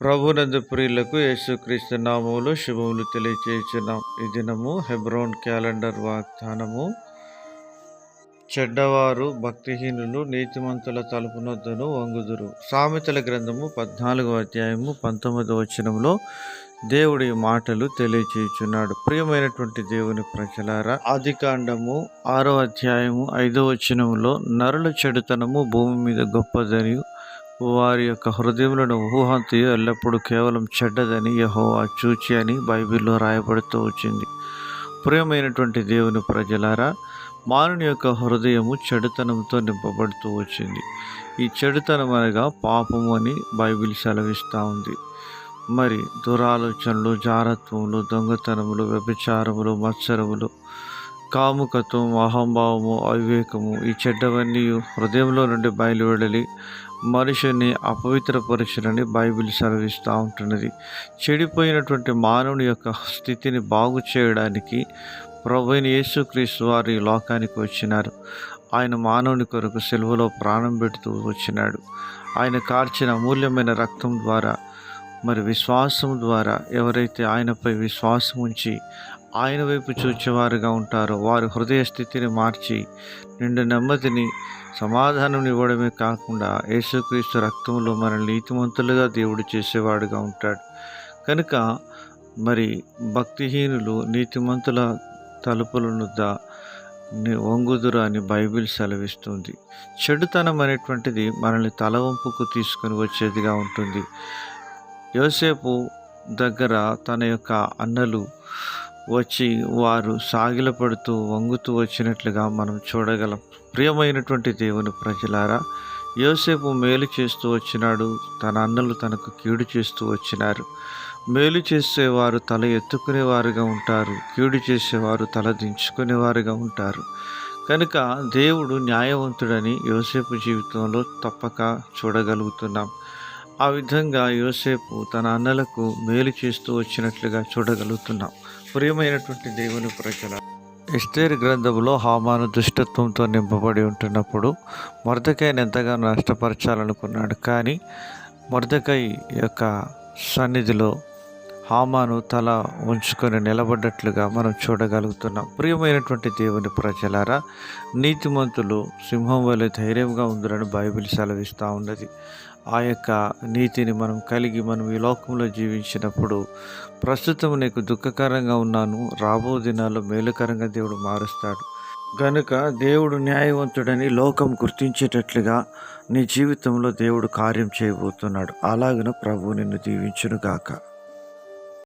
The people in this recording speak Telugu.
ప్రభునందు ప్రియులకు యేసుక్రీస్తు నామములో శుభములు తెలియచేయుచున్నాం. ఈ దినము హెబ్రోన్ క్యాలెండర్ వాగ్దానము. చెడ్డవారు భక్తిహీనులు నీతిమంతుల తలుపునొద్దను వంగుదురు. సామెతల గ్రంథము 14వ అధ్యాయము 19వ వచనంలో దేవుడి మాటలు తెలియచేయుచున్నాడు. ప్రియమైనటువంటి దేవుని ప్రజలారా, ఆదికాండము 6వ అధ్యాయము 5వ వచనంలో నరుల చెడుతనము భూమి మీద గొప్పదని, వారి యొక్క హృదయములను ఊహంతయు ఎల్లప్పుడూ కేవలం చెడ్డదని యెహోవా చూచి అని బైబిల్లో రాయబడుతూ వచ్చింది. ప్రియమైనటువంటి దేవుని ప్రజలారా, మానవుని యొక్క హృదయము చెడుతనంతో నింపబడుతూ వచ్చింది. ఈ చెడుతనం అనగా పాపము అని బైబిల్ సెలవిస్తూ ఉంది. మరి దురాలోచనలు, జారత్వములు, దొంగతనములు, వ్యభిచారములు, మత్సరములు, కాముకత్వం, అహంభావము, అవివేకము, ఈ చెడ్డవన్నీ హృదయంలో నుండి బయలువెడలి మనిషిని అపవిత్రపరచునని బైబిల్ సెలవిస్తూ ఉంటున్నది. చెడిపోయినటువంటి మానవుని యొక్క స్థితిని బాగు చేయడానికి ప్రభువైన యేసుక్రీస్తు వారు ఈ లోకానికి వచ్చినారు. ఆయన మానవుని కొరకు సిలువలో ప్రాణం పెడుతూ వచ్చినాడు. ఆయన కార్చిన అమూల్యమైన రక్తం ద్వారా, మరి విశ్వాసం ద్వారా ఎవరైతే ఆయనపై విశ్వాసం ఉంచి ఆయన వైపు చూచేవారుగా ఉంటారో వారి హృదయ స్థితిని మార్చి నిండు నెమ్మదిని, సమాధానం ఇవ్వడమే కాకుండా యేసుక్రీస్తు రక్తంలో మనల్ని నీతిమంతులుగా దేవుడు చేసేవాడుగా ఉంటాడు. కనుక మరి భక్తిహీనులు నీతిమంతుల తలుపులనుద్ద వంగుదురు అని బైబిల్ సెలవిస్తుంది. చెడుతనం అనేటువంటిది మనల్ని తలవంపుకు తీసుకొని వచ్చేదిగా ఉంటుంది. యోసేపు దగ్గర తన యొక్క అన్నలు వచ్చి వారు సాగిలపడుతూ వంగుతూ వచ్చినట్లుగా మనం చూడగలం. ప్రియమైనటువంటి దేవుని ప్రజలారా, యోసేపు మేలు చేస్తూ వచ్చినాడు, తన అన్నలు తనకు కీడు చేస్తూ వచ్చినారు. మేలు చేసేవారు తల ఎత్తుకునేవారుగా ఉంటారు, కీడు చేసేవారు తల దించుకునేవారుగా ఉంటారు. కనుక దేవుడు న్యాయవంతుడని యోసేపు జీవితంలో తప్పక చూడగలుగుతున్నాం. ఆ విధంగా యోసేపు తన అన్నలకు మేలు చేస్తూ వచ్చినట్లుగా చూడగలుగుతున్నాం. ప్రియమైనటువంటి దేవుని ప్రజల, ఎస్తేరు గ్రంథంలో హామాను దుష్టత్వంతో నింపబడి ఉంటున్నప్పుడు మొర్దెకైని ఎంతగానో నష్టపరచాలనుకున్నాడు. కానీ మొర్దెకై యొక్క సన్నిధిలో హామాను తల ఉంచుకొని నిలబడ్డట్లుగా మనం చూడగలుగుతున్నాం. ప్రియమైనటువంటి దేవుని ప్రజలారా, నీతిమంతులు సింహం వలె ధైర్యంగా ఉందని బైబిల్ సెలవిస్తూ ఉన్నది. ఆ యొక్క నీతిని మనం కలిగి మనం ఈ లోకంలో జీవించినప్పుడు ప్రస్తుతం నీకు దుఃఖకరంగా ఉన్నాను, రాబో దినాల్లో మేలుకరంగా దేవుడు మారుస్తాడు. గనుక దేవుడు న్యాయవంతుడని లోకం గుర్తించేటట్లుగా నీ జీవితంలో దేవుడు కార్యం చేయబోతున్నాడు. అలాగనే ప్రభువు నిన్ను దీవించును గాక.